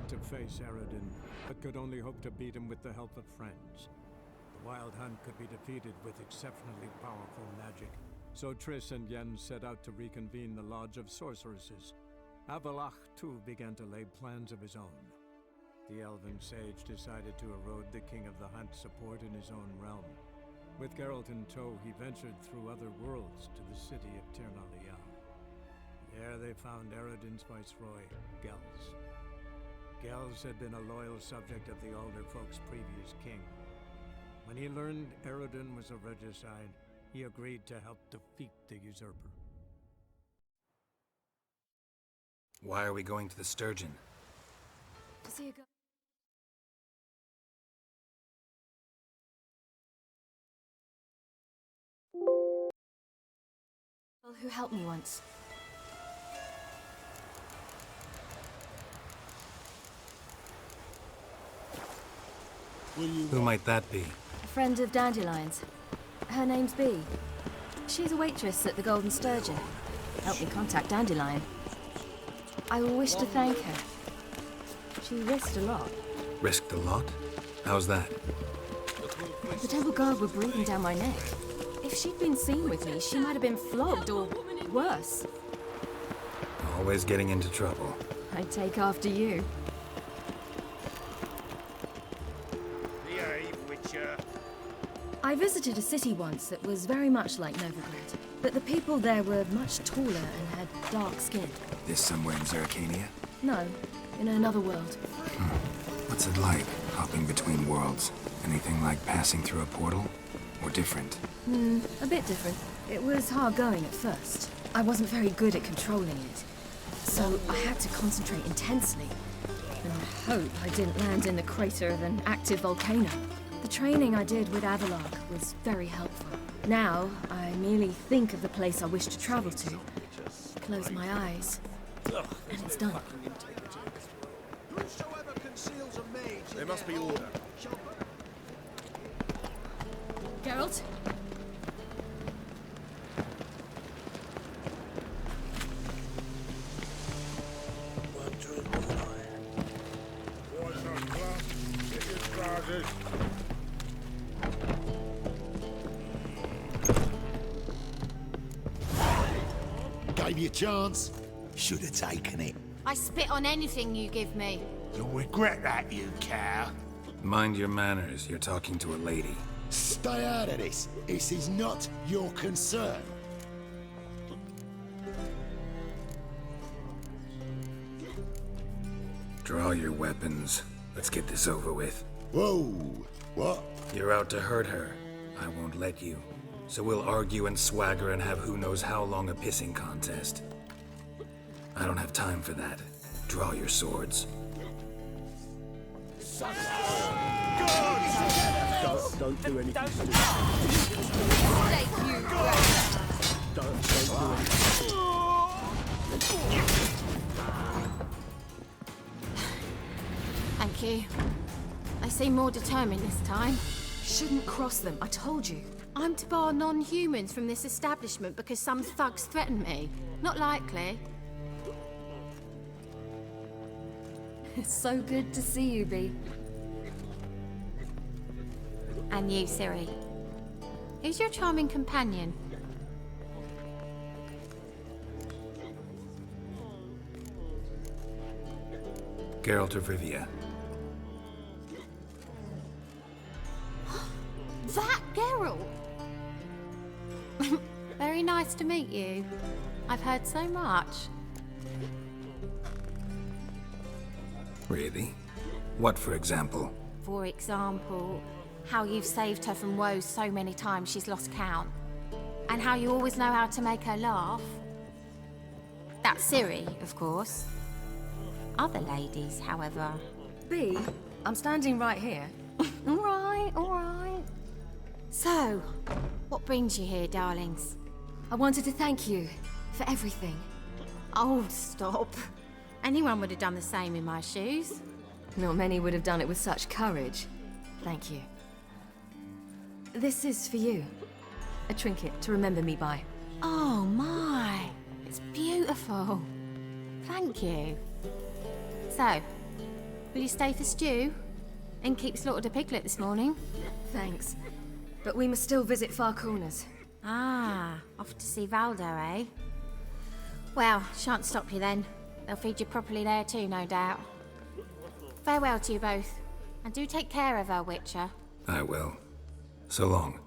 to face Eredin, but could only hope to beat him with the help of friends. The Wild Hunt could be defeated with exceptionally powerful magic, so Triss and Yen set out to reconvene the Lodge of Sorceresses. Avallac'h, too, began to lay plans of his own. The elven sage decided to erode the King of the Hunt's support in his own realm. With Geralt in tow, he ventured through other worlds to the city of Tirnalia. There they found Eredin's viceroy, Gels. Gels had been a loyal subject of the Alder Folk's previous king. When he learned Eredin was a regicide, he agreed to help defeat the usurper. Why are we going to the Sturgeon? To see a girl. Who helped me once. Who might that be? A friend of Dandelion's. Her name's Bee. She's a waitress at the Golden Sturgeon. Helped me contact Dandelion. I wish to thank her. She risked a lot. Risked a lot? How's that? The temple guard were breathing down my neck. If she'd been seen with me, she might have been flogged or worse. Always getting into trouble. I'd take after you. I visited a city once that was very much like Novigrad, but the people there were much taller and had dark skin. This somewhere in Zerrikania? No, in another world. What's it like, hopping between worlds? Anything like passing through a portal? Or different? A bit different. It was hard going at first. I wasn't very good at controlling it, so I had to concentrate intensely and hope I didn't land in the crater of an active volcano. The training I did with Avallac'h was very helpful. Now, I merely think of the place I wish to travel to, close my eyes, and it's done. There must be order. Geralt? Gave you a chance. Should have taken it. I spit on anything you give me. You'll regret that, you cow. Mind your manners, you're talking to a lady. Stay out of this. This is not your concern. Draw your weapons. Let's get this over with. Whoa. What? You're out to hurt her. I won't let you. So we'll argue and swagger and have who knows how long a pissing contest. I don't have time for that. Draw your swords. Don't do anything stupid. Don't do anything. Thank you. They seem more determined this time. Shouldn't cross them, I told you. I'm to bar non-humans from this establishment because some thugs threaten me. Not likely. It's so good to see you, Bee. And you, Ciri. Who's your charming companion? Geralt of Rivia. That Geralt! Very nice to meet you. I've heard so much. Really? What, for example? For example, how you've saved her from woes so many times she's lost count. And how you always know how to make her laugh. That's Ciri, of course. Other ladies, however... Bee, I'm standing right here. All right, all right. So, what brings you here, darlings? I wanted to thank you for everything. Oh, stop. Anyone would have done the same in my shoes. Not many would have done it with such courage. Thank you. This is for you. A trinket to remember me by. Oh, my. It's beautiful. Thank you. So, Will you stay for stew? Innkeep slaughtered a piglet this morning. Thanks. But we must still visit Far Corners. Ah, off to see Valdo, eh? Well, shan't stop you then. They'll feed you properly there too, no doubt. Farewell to you both. And do take care of her, Witcher. I will. So long.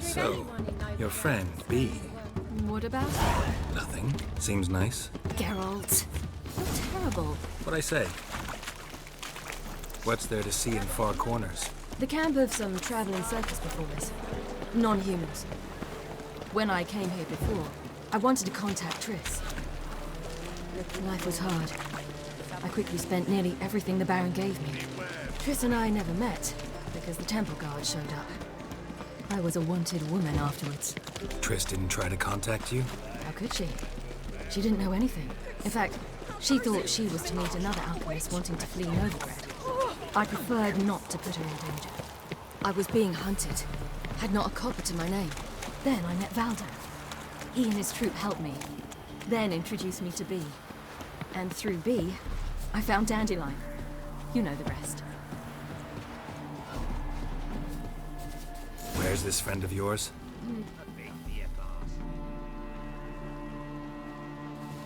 So, your friend, B. What about? Nothing. Seems nice. Geralt. You're terrible unbelievable. What'd I say? What's there to see in far corners? The camp of some traveling circus performers. Non-humans. When I came here before, I wanted to contact Triss. Life was hard. I quickly spent nearly everything the Baron gave me. Triss and I never met, because the temple guard showed up. I was a wanted woman afterwards. Triss didn't try to contact you? How could she? She didn't know anything. In fact, she thought she was to meet another alchemist wanting to flee Novigrad. I preferred not to put her in danger. I was being hunted. Had not a copper to my name. Then I met Valdo. He and his troop helped me. Then introduced me to B. And through B, I found Dandelion. You know the rest. Where's this friend of yours?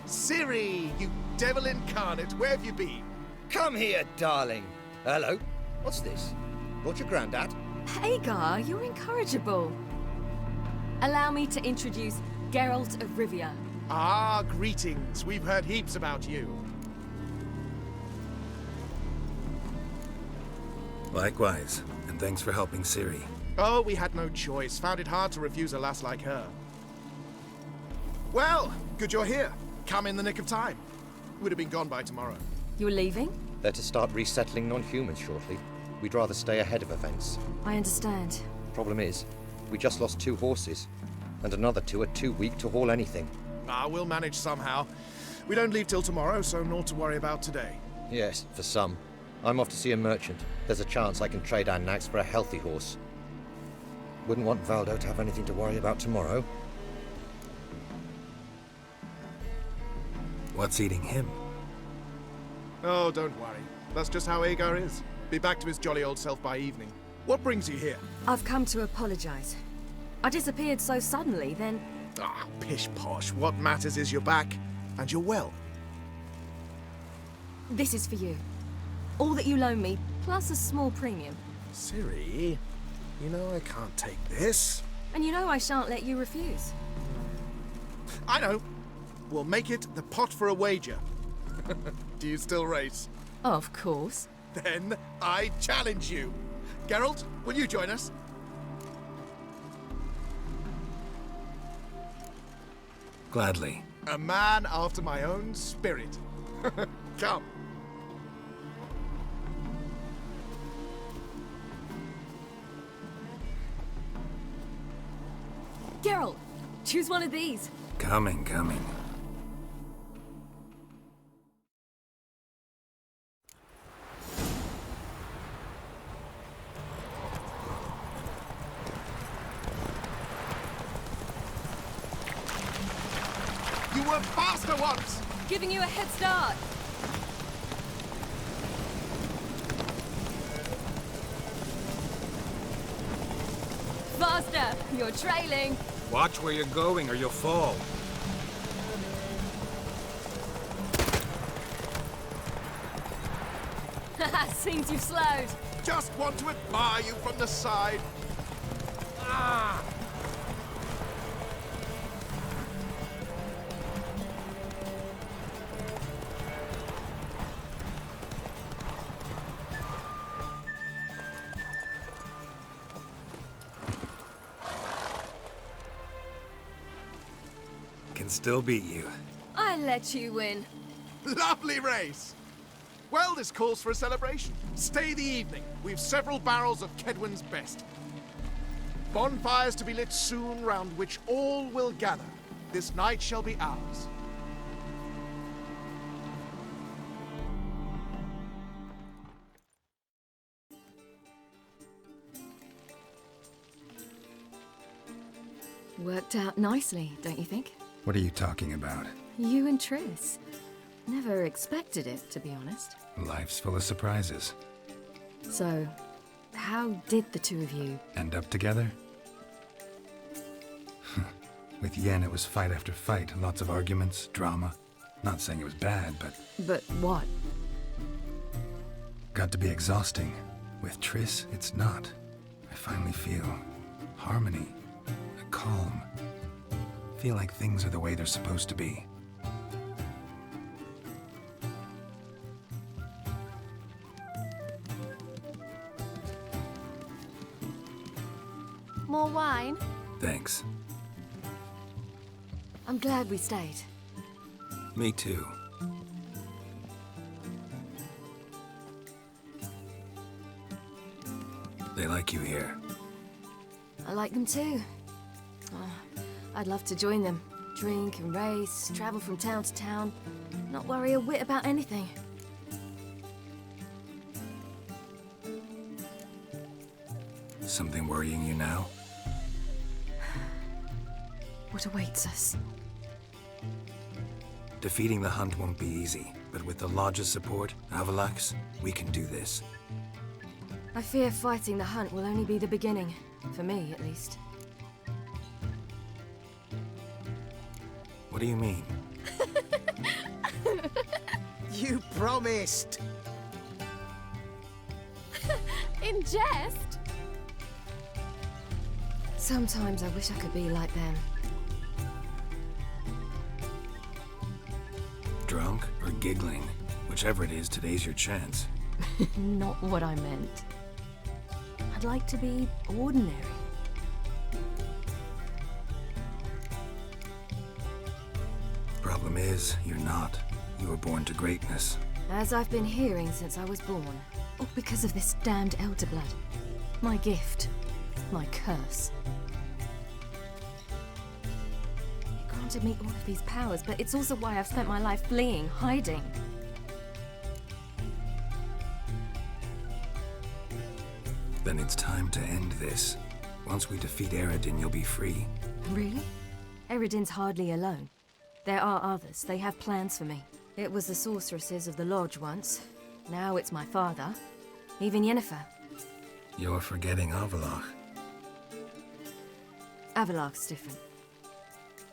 Ciri, you devil incarnate, where have you been? Come here, darling. Hello. What's this? Not your granddad? Hagar, you're incorrigible. Allow me to introduce Geralt of Rivia. Ah, greetings. We've heard heaps about you. Likewise, and thanks for helping Ciri. Oh, we had no choice. Found it hard to refuse a lass like her. Well, good you're here. Come in the nick of time. Would have been gone by tomorrow. You're leaving? They're to start resettling non-humans shortly. We'd rather stay ahead of events. I understand. Problem is, we just lost 2 horses, and another 2 are too weak to haul anything. Ah, we'll manage somehow. We don't leave till tomorrow, so naught to worry about today. Yes, for some. I'm off to see a merchant. There's a chance I can trade our nags for a healthy horse. Wouldn't want Valdo to have anything to worry about tomorrow. What's eating him? Oh, don't worry. That's just how Agar is. Be back to his jolly old self by evening. What brings you here? I've come to apologize. I disappeared so suddenly, then... Ah, pish-posh. What matters is you're back, and you're well. This is for you. All that you loan me, plus a small premium. Ciri, you know I can't take this. And you know I shan't let you refuse. I know. We'll make it the pot for a wager. Do you still race? Of course. Then I challenge you. Geralt, will you join us? Gladly. A man after my own spirit. Come. Geralt, choose one of these. Coming. You were faster once! Giving you a head start. Faster! You're trailing. Watch where you're going or you'll fall. Haha, seems you've slowed. Just want to admire you from the side. Ah! Can still beat you. I let you win. Lovely race! Well, this calls for a celebration. Stay the evening. We've several barrels of Kedwen's best. Bonfires to be lit soon, round which all will gather. This night shall be ours. Worked out nicely, don't you think? What are you talking about? You and Triss. Never expected it, to be honest. Life's full of surprises. So, how did the two of you... End up together? With Yen, it was fight after fight. Lots of arguments, drama. Not saying it was bad, but... But what? Got to be exhausting. With Triss, it's not. I finally feel harmony, a calm. Feel like things are the way they're supposed to be. More wine? Thanks. I'm glad we stayed. Me too. They like you here. I like them too. Oh, I'd love to join them. Drink and race, travel from town to town. Not worry a whit about anything. Something worrying you now? What awaits us? Defeating the Hunt won't be easy, but with the Lodge's support, Avalax, we can do this. I fear fighting the Hunt will only be the beginning. For me, at least. What do you mean? You promised! In jest? Sometimes I wish I could be like them. Drunk or giggling? Whichever it is, today's your chance. Not what I meant. I'd like to be ordinary. Problem is, you're not. You were born to greatness. As I've been hearing since I was born. All because of this damned elder blood. My gift. My curse. It granted me all of these powers, but it's also why I've spent my life fleeing, hiding. Then it's time to end this. Once we defeat Eredin, you'll be free. Really? Eredin's hardly alone. There are others. They have plans for me. It was the sorceresses of the Lodge once. Now it's my father. Even Yennefer. You're forgetting Avalach. Avalach's different.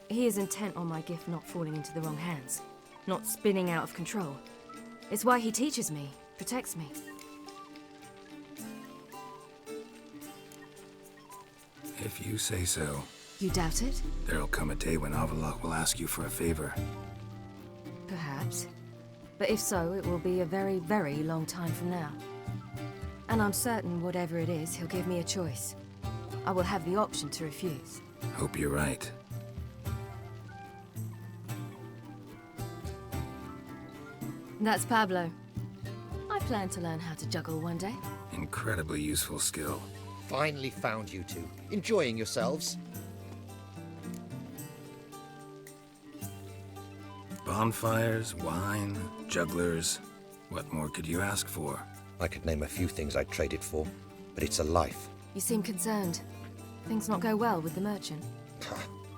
He is intent on my gift not falling into the wrong hands. Not spinning out of control. It's why he teaches me, protects me. If you say so. You doubt it? There'll come a day when Avalach will ask you for a favor. Perhaps. But if so, it will be a very, very long time from now. And I'm certain whatever it is, he'll give me a choice. I will have the option to refuse. Hope you're right. That's Pablo. I plan to learn how to juggle one day. Incredibly useful skill. Finally found you two. Enjoying yourselves? Bonfires, wine, jugglers. What more could you ask for? I could name a few things I'd trade it for, but it's a life. You seem concerned. Things not go well with the merchant.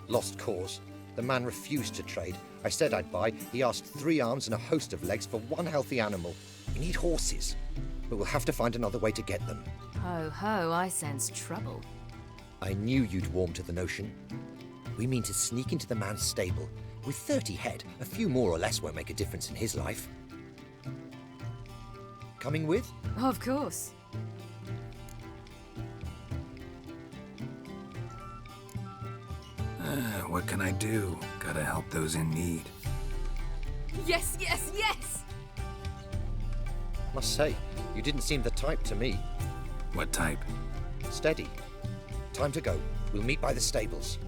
Lost cause. The man refused to trade. I said I'd buy. He asked 3 arms and a host of legs for 1 healthy animal. We need horses, but we'll have to find another way to get them. Ho ho, I sense trouble. I knew you'd warm to the notion. We mean to sneak into the man's stable. With 30 head, a few more or less won't make a difference in his life. Coming with? Of course. What can I do? Gotta help those in need. Yes, yes, yes! Must say, you didn't seem the type to me. What type? Steady. Time to go. We'll meet by the stables.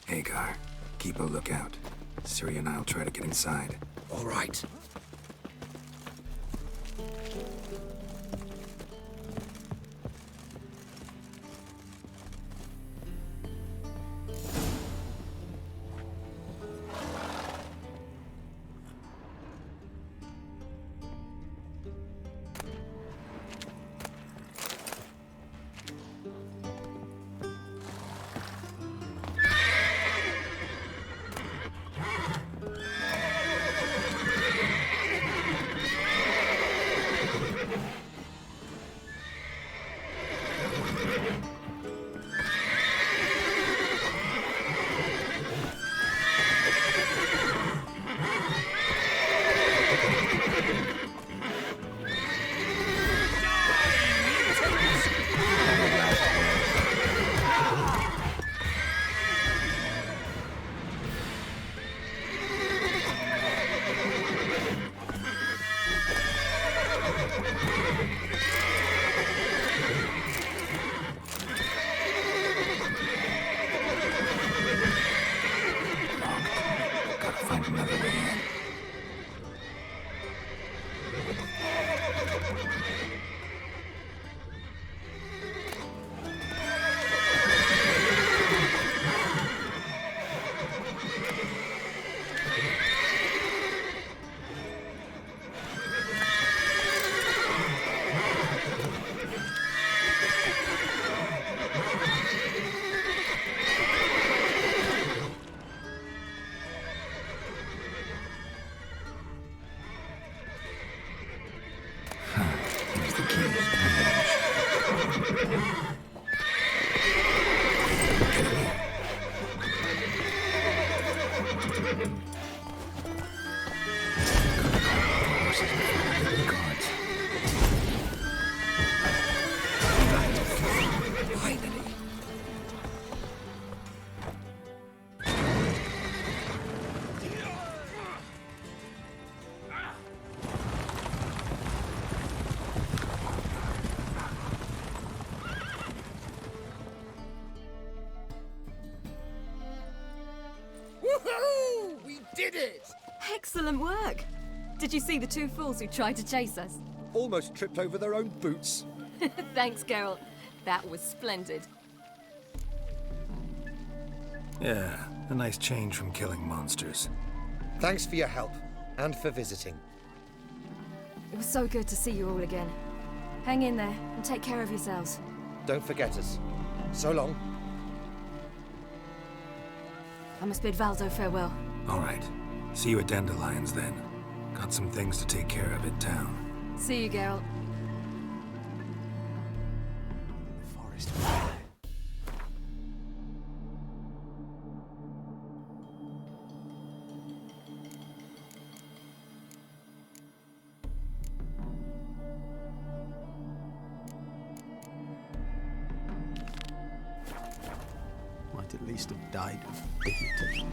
Hagar, keep a lookout. Ciri and I'll try to get inside. All right. it! Excellent work! Did you see the two fools who tried to chase us? Almost tripped over their own boots. Thanks, Geralt. That was splendid. Yeah, a nice change from killing monsters. Thanks for your help, and for visiting. It was so good to see you all again. Hang in there, and take care of yourselves. Don't forget us. So long. I must bid Valdo farewell. All right. See you at Dandelions then. Got some things to take care of in town. See you, Geralt. Forest. Might at least have died of dignity.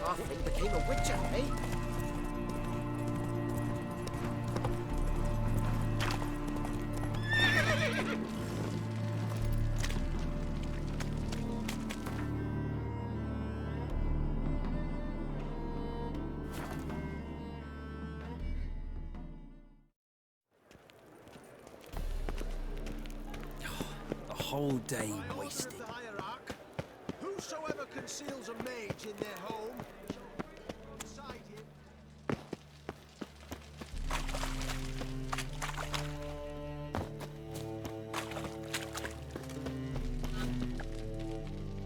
Halfling became a witcher, eh? The whole day wasted. Whosoever conceals a mage in their home shall inside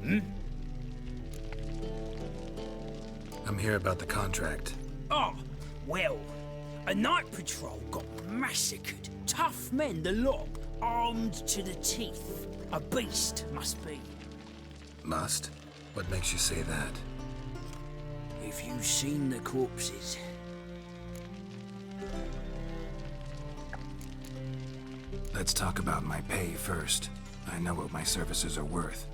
him. I'm here about the contract. Oh, well, a night patrol got massacred. Tough men, the lot, armed to the teeth. A beast, must be. Must? What makes you say that? If you've seen the corpses. Let's talk about my pay first. I know what my services are worth.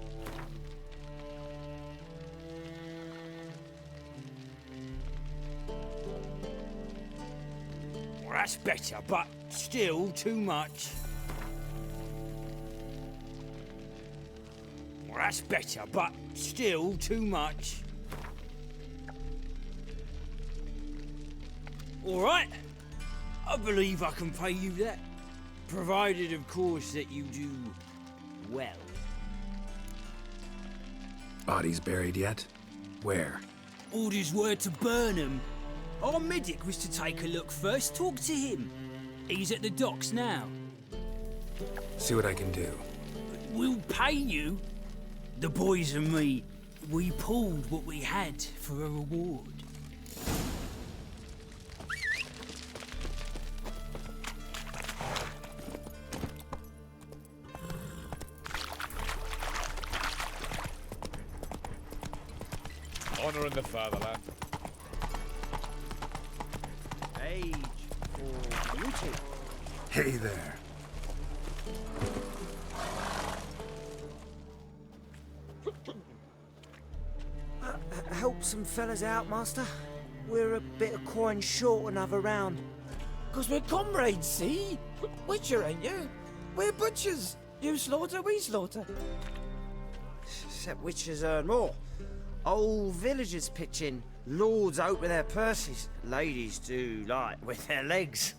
Well, that's better, but still too much. Well, that's better, but still too much. All right. I believe I can pay you that. Provided, of course, that you do well. Bodies buried yet? Where? Orders were to burn them. Our medic was to take a look first. Talk to him. He's at the docks now. See what I can do. We'll pay you. The boys and me, we pulled what we had for a reward. Honouring the fatherland. Age for beauty. Hey there. Help some fellas out, Master. We're a bit of coin short another round. 'Cause we're comrades, see? Witcher, ain't you? We're butchers. You slaughter, we slaughter. Except witches earn more. Old villagers pitch in. Lords out with their purses. Ladies do like with their legs.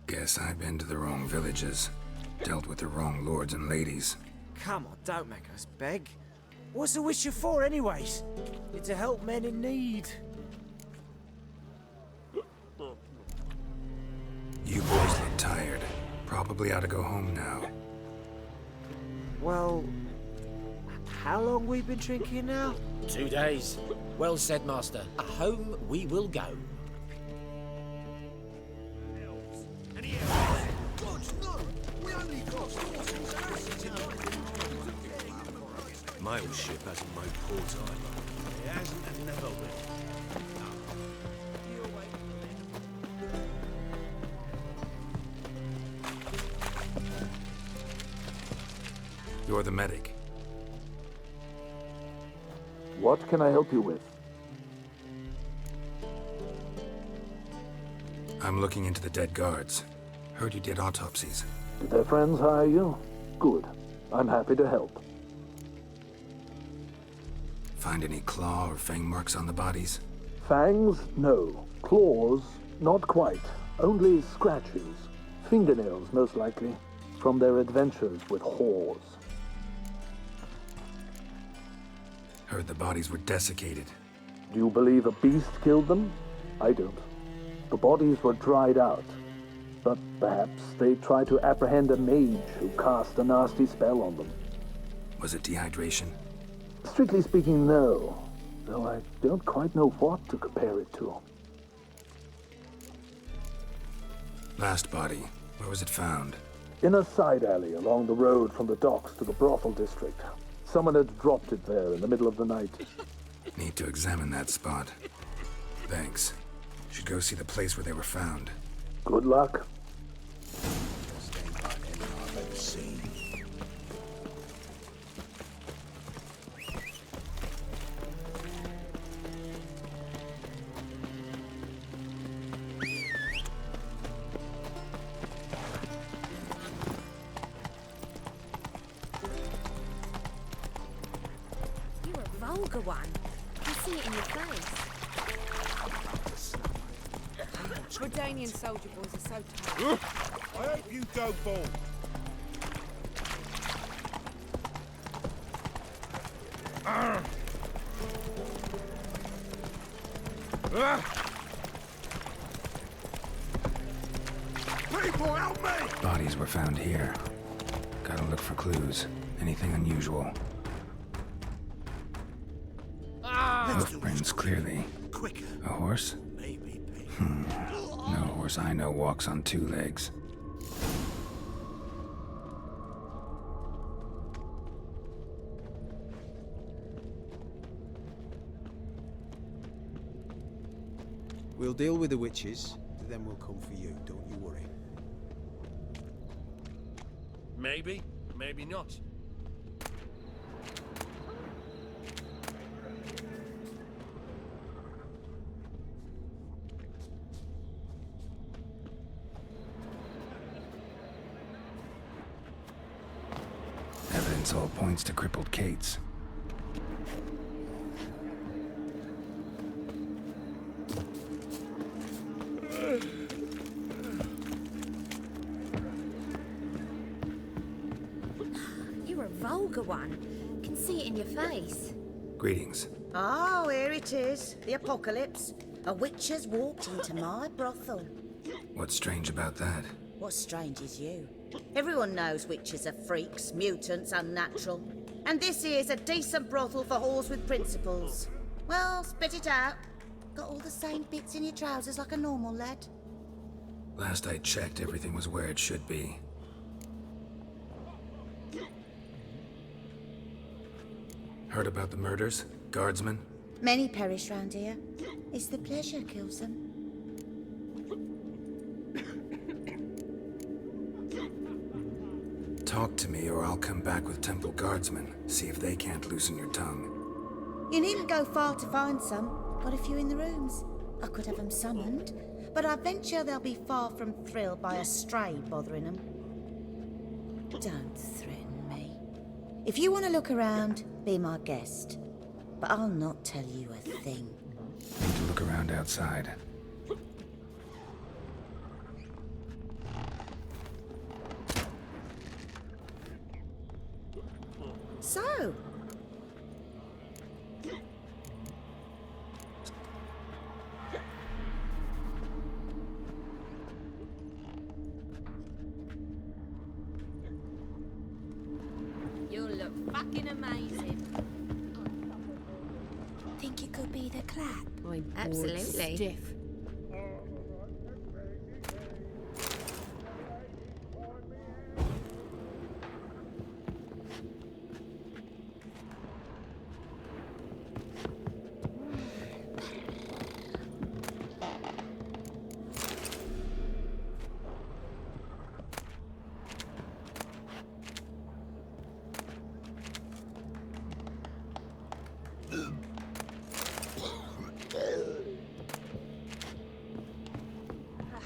Guess I've been to the wrong villages. Dealt with the wrong lords and ladies. Come on, don't make us beg. What's a witcher for, anyways? It's to help men in need. You boys look tired. Probably ought to go home now. Well, how long we been drinking now? 2 days. Well said, Master. Home we will go. Mail ship hasn't made port either. It hasn't and never will. You're the medic. What can I help you with? I'm looking into the dead guards. Heard you did autopsies. Did their friends hire you? Good. I'm happy to help. Find any claw or fang marks on the bodies? Fangs? No. Claws? Not quite. Only scratches. Fingernails, most likely. From their adventures with whores. Heard the bodies were desiccated. Do you believe a beast killed them? I don't. The bodies were dried out. But perhaps they tried to apprehend a mage who cast a nasty spell on them. Was it dehydration? Strictly speaking, no. Though I don't quite know what to compare it to. Last body. Where was it found? In a side alley along the road from the docks to the brothel district. Someone had dropped it there in the middle of the night. Need to examine that spot. Thanks. Should go see the place where they were found. Good luck. You're a vulgar one. I see it in your face. Jordanian soldier boys are so tight. I hope you don't fall. People, help me! Bodies were found here. Gotta look for clues. Anything unusual. Footprints, clearly. Quicker. A horse? Maybe. No horse I know walks on two legs. We'll deal with the witches, then we'll come for you, don't you worry. Maybe, maybe not. Evidence all points to crippled Kate's. You're a vulgar one. Can see it in your face. Greetings. Oh, here it is. The apocalypse. A witch has walked into my brothel. What's strange about that? What's strange is you. Everyone knows witches are freaks, mutants, unnatural. And this here's a decent brothel for whores with principles. Well, spit it out. Got all the same bits in your trousers like a normal lad. Last I checked, everything was where it should be. Heard about the murders? Guardsmen? Many perish round here. It's the pleasure kills them. Talk to me or I'll come back with temple guardsmen. See if they can't loosen your tongue. You needn't go far to find some. Got a few in the rooms. I could have them summoned, but I venture they'll be far from thrilled by a stray bothering them. Don't threaten me. If you want to look around, be my guest. But I'll not tell you a thing. Need to look around outside. So, You look fucking amazing. Think it could be the clap? I'm Absolutely. stiff.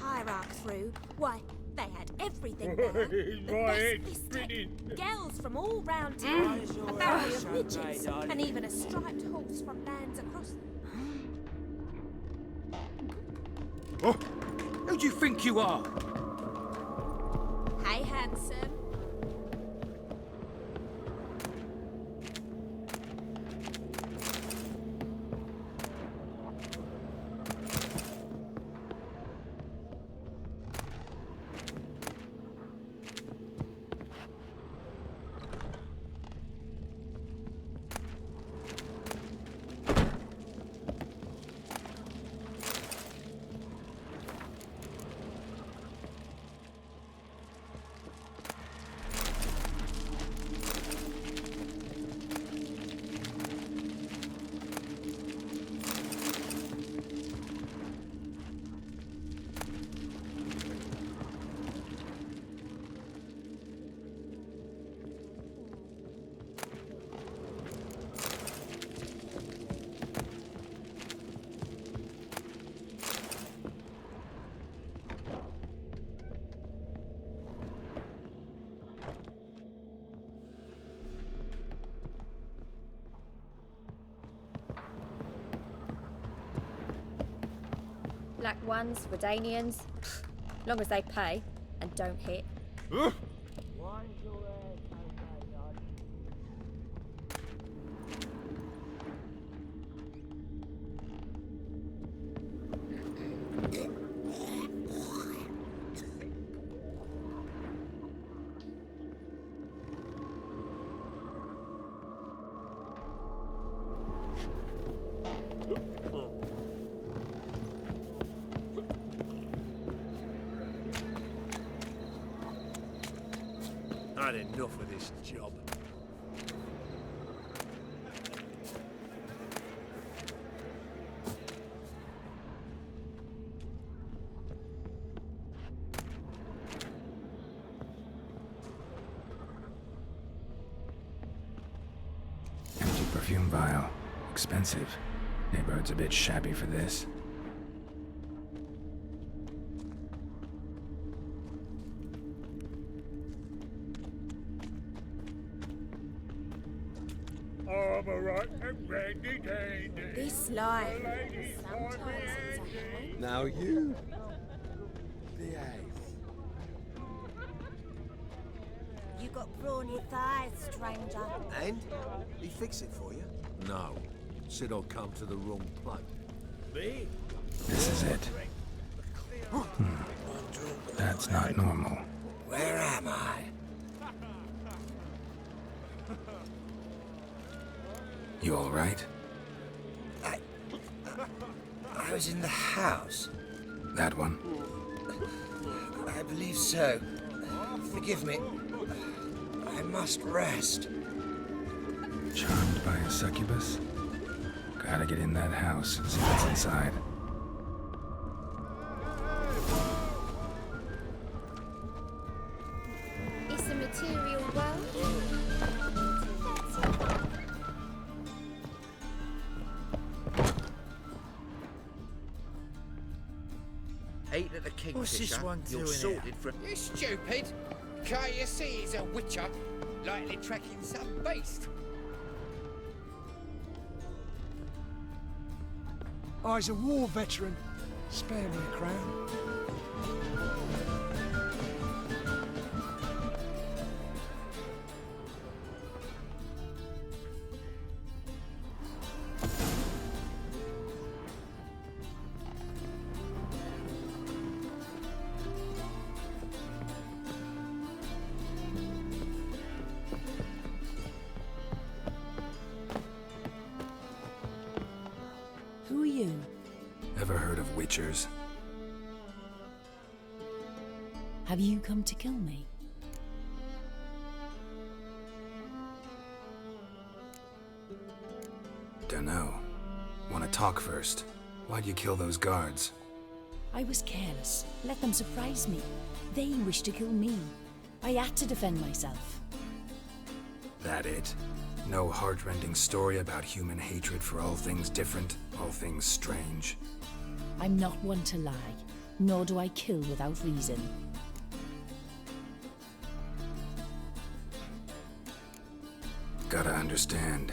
Hierarch through. Why, they They had everything there. The best biscuit, girls from all round town, a barrel of midgets, and even a striped horse from lands across. Oh, who do you think you are? Hey, handsome. Black ones, Redanians, long as they pay and don't hit. I had enough of this job. Empty perfume vial. Expensive. Neighborhood's a bit shabby for this. This life. Now you behave. You got brawny thighs, stranger. And? He fix it for you? No. Said I'll come to the wrong place. Me? This is it. That's not normal. Where am I? You all right? I was in the house. That one? I believe so. Forgive me. I must rest. Charmed by a succubus? Gotta get in that house, see what's inside. It's a material world. Eight at the Kingfisher. What's this one You're doing sorted here? from. You stupid! Can't you see he's a witcher? Likely tracking some beast. Oh, he's a war veteran. Spare me a crown. Who are you? Ever heard of witchers? Have you come to kill me? Dunno. Wanna talk first? Why'd you kill those guards? I was careless. Let them surprise me. They wished to kill me. I had to defend myself. That it? No heart-rending story about human hatred for all things different, all things strange? I'm not one to lie, nor do I kill without reason. understand.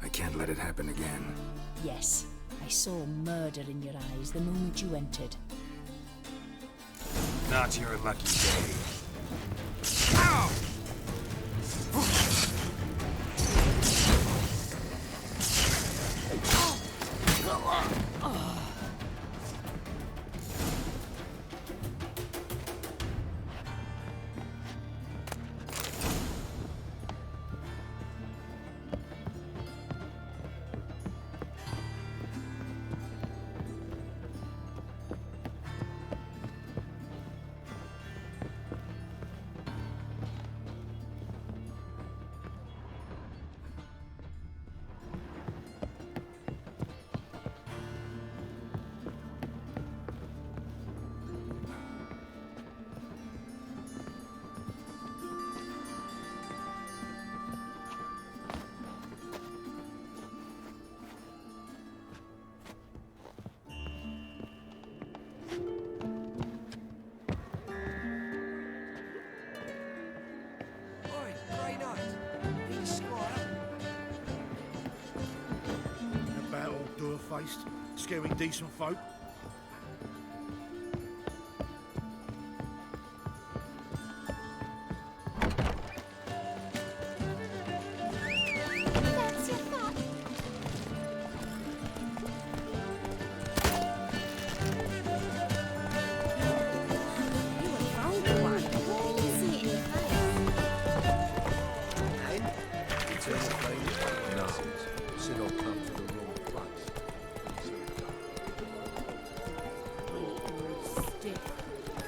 I can't let it happen again. Yes, I saw murder in your eyes the moment you entered. Not your lucky day. Ow! About all door-faced, scaring decent folk.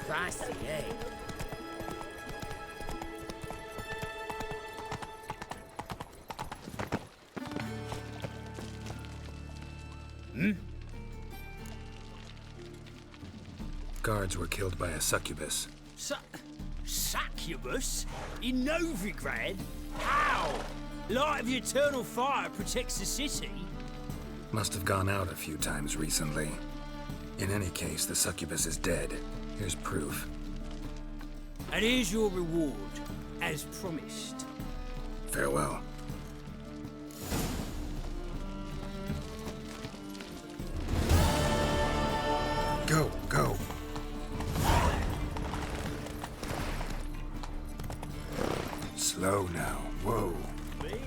Classy, eh? Guards were killed by a succubus. Succubus? In Novigrad? How? Light of the eternal fire protects the city? Must have gone out a few times recently. In any case, the succubus is dead. Here's proof. And here's your reward, as promised. Farewell. Go, go. Slow now. Whoa. Me?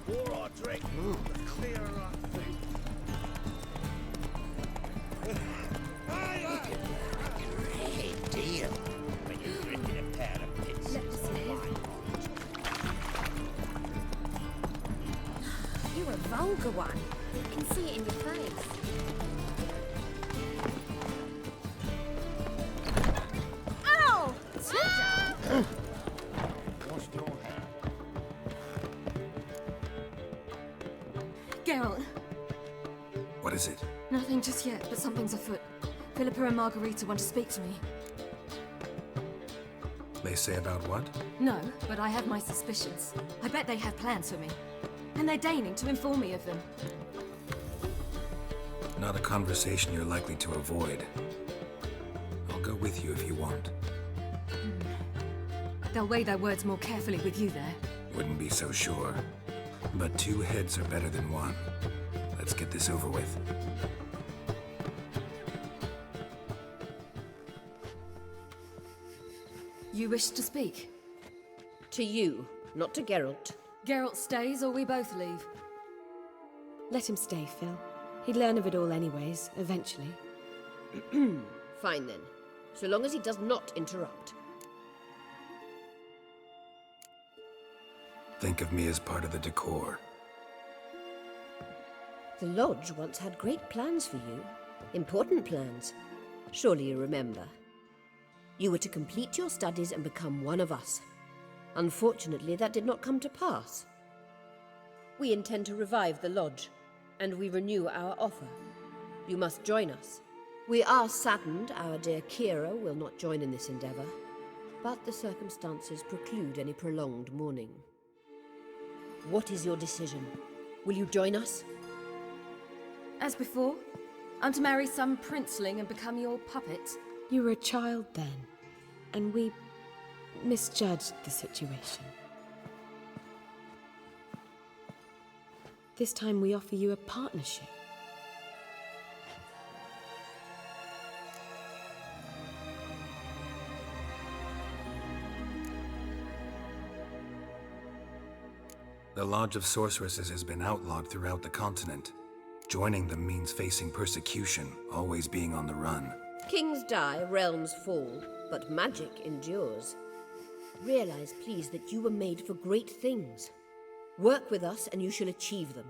The more I drink, the clearer I think. Great deal. When you're drinking a pair of pits. You're a vulgar one. I can see it in your face. Ow! Sit down. Washed your hand. Geralt. What is it? Nothing just yet, but something's afoot. Philippa and Margarita want to speak to me. They say about what? No, but I have my suspicions. I bet they have plans for me. And they're deigning to inform me of them. Not a conversation you're likely to avoid. I'll go with you if you want. They'll weigh their words more carefully with you there. Wouldn't be so sure. But 2 heads are better than 1. Let's get this over with. You wish to speak? To you, not to Geralt. Geralt stays or we both leave? Let him stay, Phil. He'd learn of it all anyways, eventually. Fine then. So long as he does not interrupt. Think of me as part of the decor. The Lodge once had great plans for you. Important plans. Surely you remember. You were to complete your studies and become one of us. Unfortunately, that did not come to pass. We intend to revive the Lodge, and we renew our offer. You must join us. We are saddened our dear Kira will not join in this endeavor, but the circumstances preclude any prolonged mourning. What is your decision? Will you join us? As before, I'm to marry some princeling and become your puppet. You were a child then, and we misjudged the situation. This time we offer you a partnership. The Lodge of Sorceresses has been outlawed throughout the continent. Joining them means facing persecution, always being on the run. Kings die, realms fall, but magic endures. Realize, please, that you were made for great things. Work with us and you shall achieve them.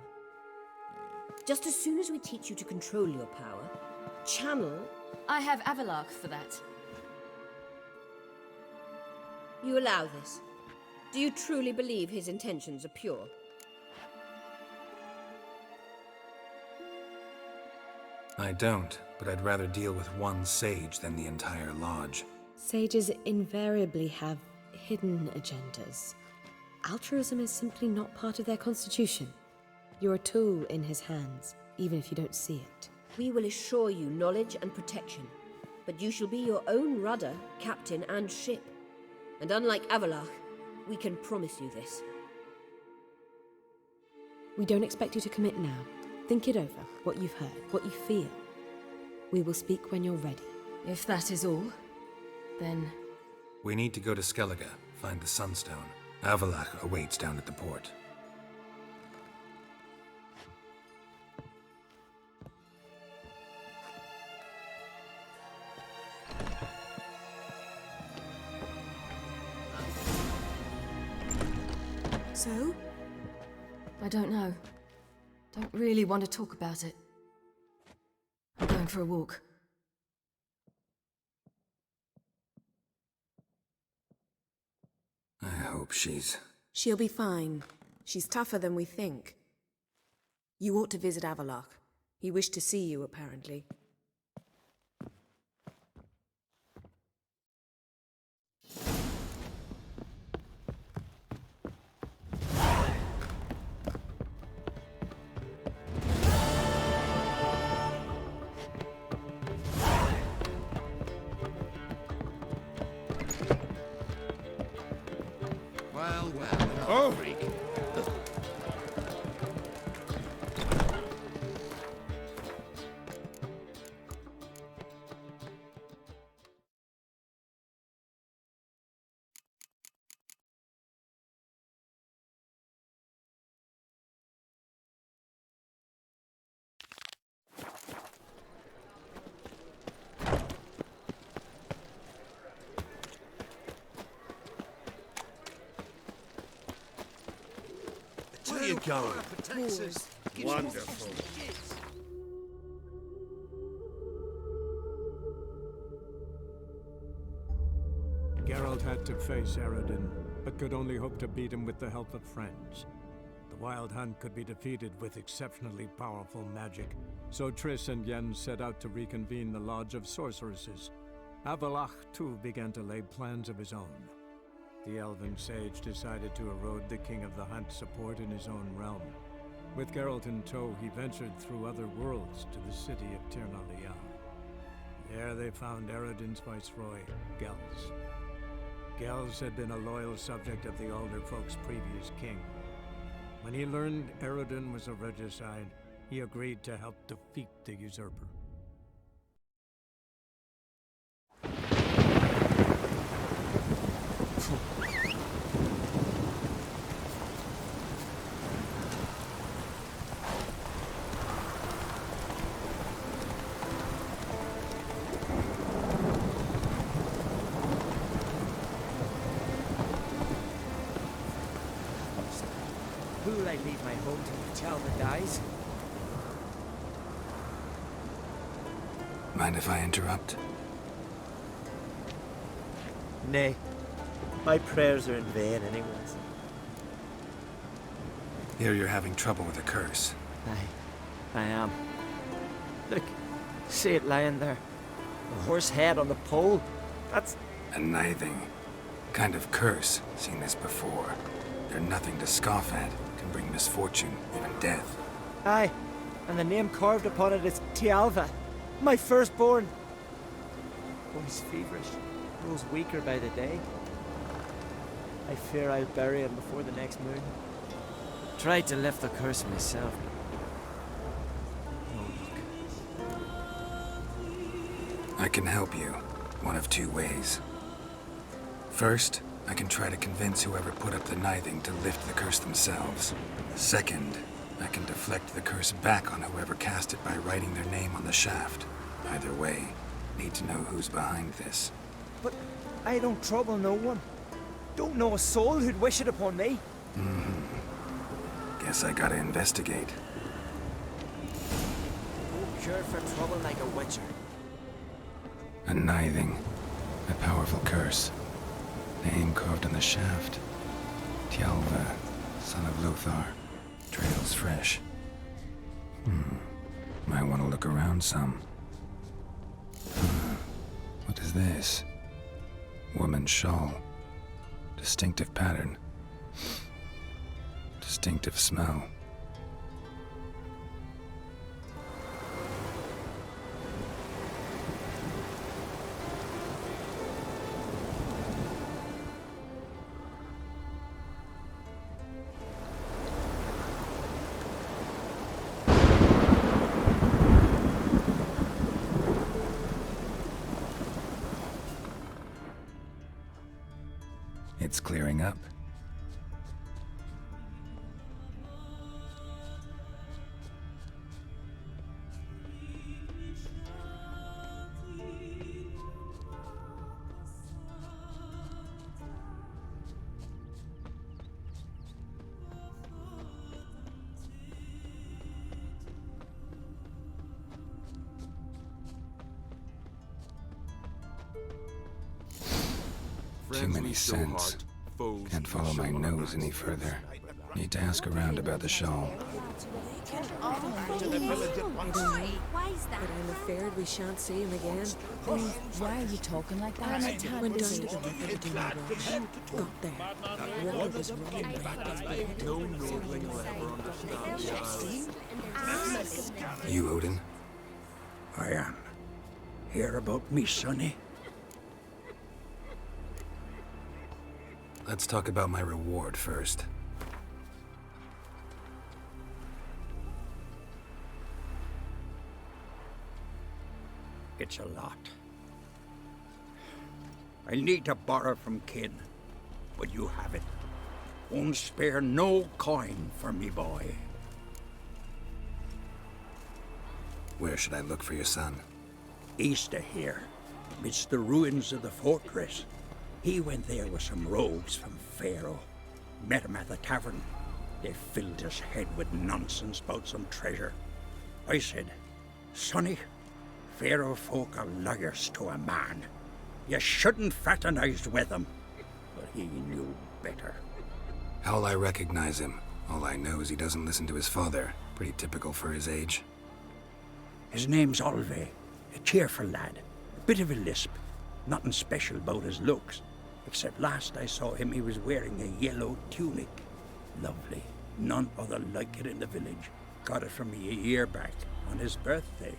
Just as soon as we teach you to control your power, channel... I have Avalark for that. You allow this? Do you truly believe his intentions are pure? I don't, but I'd rather deal with one sage than the entire lodge. Sages invariably have hidden agendas. Altruism is simply not part of their constitution. You're a tool in his hands, even if you don't see it. We will assure you knowledge and protection, but you shall be your own rudder, captain, and ship. And unlike Avalark, we can promise you this. We don't expect you to commit now. Think it over, what you've heard, what you feel. We will speak when you're ready. If that is all, then... We need to go to Skellige, find the Sunstone. Avalach awaits down at the port. So? I don't know. Don't really want to talk about it. I'm going for a walk. I hope she's... She'll be fine. She's tougher than we think. You ought to visit Avalark. He wished to see you, apparently. Oh! Where you going? Wonderful. Geralt had to face Eredin, but could only hope to beat him with the help of friends. The Wild Hunt could be defeated with exceptionally powerful magic, so Triss and Yen set out to reconvene the Lodge of Sorceresses. Avalach, too, began to lay plans of his own. The elven sage decided to erode the King of the Hunt's support in his own realm. With Geralt in tow, he ventured through other worlds to the city of Tirnalia. There they found Eredin's viceroy, Gels. Gels had been a loyal subject of the Alder folk's previous king. When he learned Eredin was a regicide, he agreed to help defeat the usurper. Who'll I leave my home to if Chalmer dies? Mind if I interrupt? Nay. My prayers are in vain anyways. Here you're having trouble with a curse. I am. Look, see it lying there. A horse head on the pole. That's... A nithing. Kind of curse. Seen this before. They're nothing to scoff at. Can bring misfortune, even death. Aye, and the name carved upon it is Tialva, my firstborn. Boy's feverish, grows weaker by the day. I fear I'll bury him before the next moon. Tried to lift the curse myself. I can help you, one of two ways. First, I can try to convince whoever put up the knithing to lift the curse themselves. Second, I can deflect the curse back on whoever cast it by writing their name on the shaft. Either way, need to know who's behind this. But I don't trouble no one. Don't know a soul who'd wish it upon me. Guess I gotta investigate. Cure for trouble like a witcher. A knithing. A powerful curse. Name carved on the shaft. Tjalva, son of Lothar. Trails fresh. Might want to look around some. What is this? Woman's shawl. Distinctive pattern. Distinctive smell. It's clearing up. Too many scents. Can't follow my nose any further. Need to ask around about the shawl. But I'm afraid we shan't see him again. Why are you talking like that? Went down to the river to do my washing. Got there. Water was running red. You, Odin? I am. Hear about me, sonny? Let's talk about my reward first. It's a lot. I need to borrow from kin, but you have it. Won't spare no coin for me boy. Where should I look for your son? East of here, amidst the ruins of the fortress. He went there with some rogues from Pharaoh. Met him at the tavern. They filled his head with nonsense about some treasure. I said, Sonny, Pharaoh folk are liars to a man. You shouldn't fraternize with them. But he knew better. How'll I recognize him? All I know is he doesn't listen to his father. Pretty typical for his age. His name's Olve. A cheerful lad. A bit of a lisp. Nothing special about his looks. Except last I saw him, he was wearing a yellow tunic. Lovely. None other like it in the village. Got it from me a year back, on his birthday.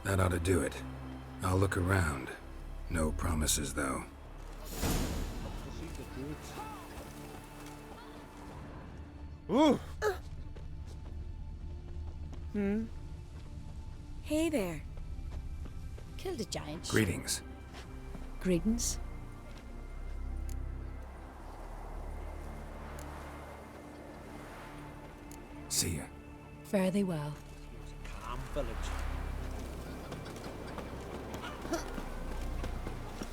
That ought to do it. I'll look around. No promises, though. Ooh. Hey there. Killed a giant. Greetings. Greetings. See ya. Fare thee well. Calm village.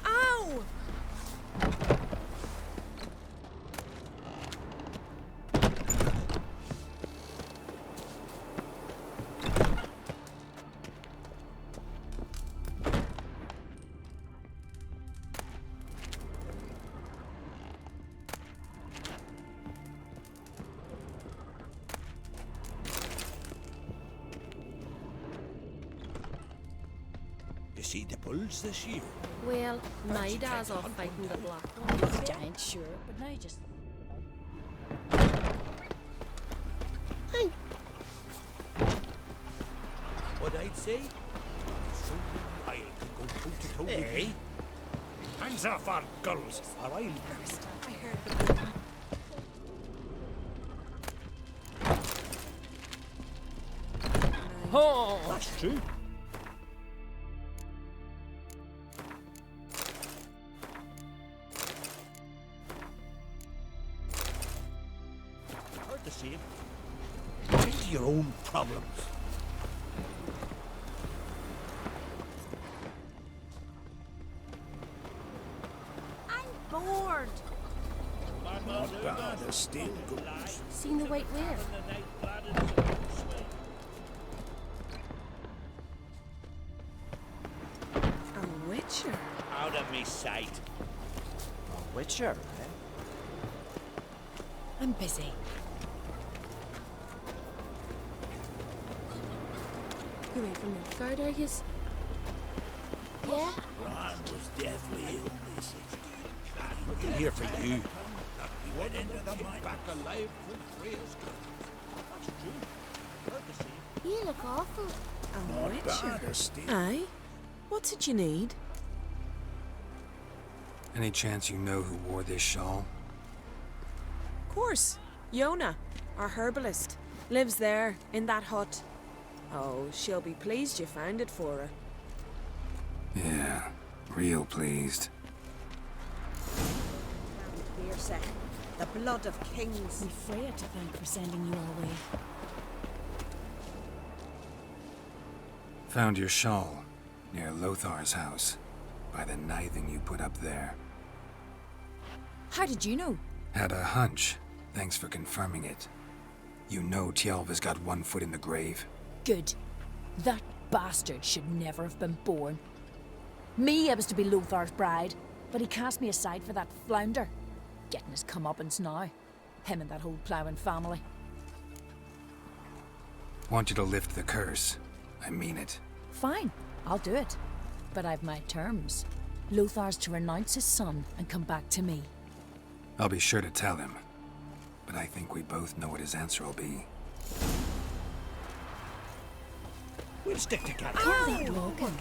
Ow! You see the bulls this year? Well, my dad's off fighting the black one. It's a giant, sure, but now just... Hey. What I'd say? I can go toe to toe with Hey. you. Hands off our girls, or I'll... I heard the Oh! That's true. Hard to see it. Get to your own problems. I'm bored. Not bad, a still goes. Seen the wait where? A witcher? Out of me sight. A witcher, eh? I'm busy. You ain't from the guard, are yous? Yeah? Ron was deathly ill, they say. Looking here for you. He went into the mine back alive for free as good. That's true. Hard to see. You look awful. A Not witcher? bad, a still. Aye? What's it you need? Any chance you know who wore this shawl? Course. Yona, our herbalist, lives there, in that hut. Oh, she'll be pleased you found it for her. Yeah, real pleased. The blood of kings. We've Freya to thank for sending you our way. Found your shawl near Lothar's house, by the knithing you put up there. How did you know? Had a hunch. Thanks for confirming it. You know Tjalva's got one foot in the grave. Good. That bastard should never have been born. Me, I was to be Lothar's bride, but he cast me aside for that flounder. Getting his comeuppance now. Him and that whole ploughing family. Want you to lift the curse. I mean it. Fine, I'll do it. But I've my terms. Lothar's to renounce his son and come back to me. I'll be sure to tell him. But I think we both know what his answer will be. We'll stick together. Keep walking.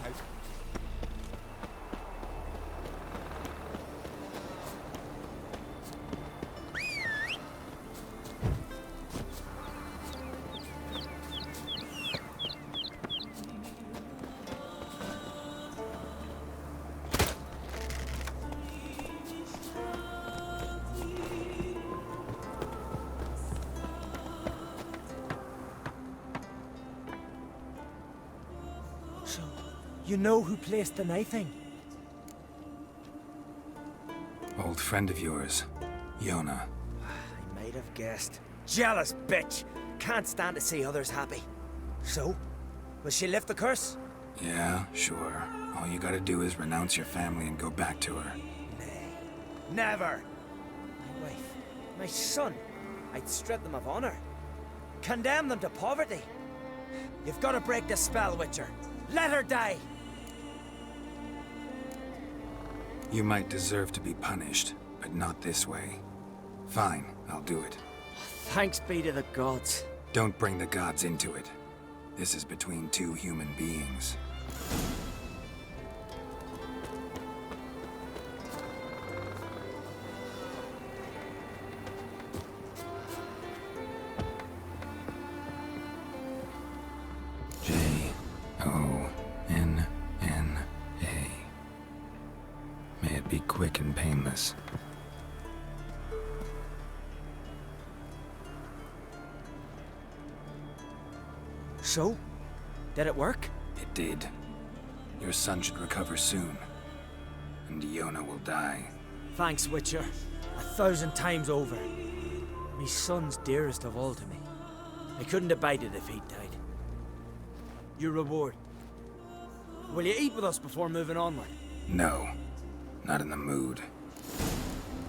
You know who placed the knifing? Old friend of yours, Yona. I might have guessed. Jealous bitch! Can't stand to see others happy. So, will she lift the curse? Yeah, sure. All you gotta do is renounce your family and go back to her. Nay, never! My wife, my son, I'd strip them of honor. Condemn them to poverty. You've got to break the spell, Witcher. Let her die! You might deserve to be punished, but not this way. Fine, I'll do it. Thanks be to the gods. Don't bring the gods into it. This is between two human beings. May it be quick and painless. So? Did it work? It did. Your son should recover soon. And Yona will die. Thanks, Witcher. 1,000 times over. My son's dearest of all to me. I couldn't abide it if he'd died. Your reward. Will you eat with us before moving onward? No. Not in the mood.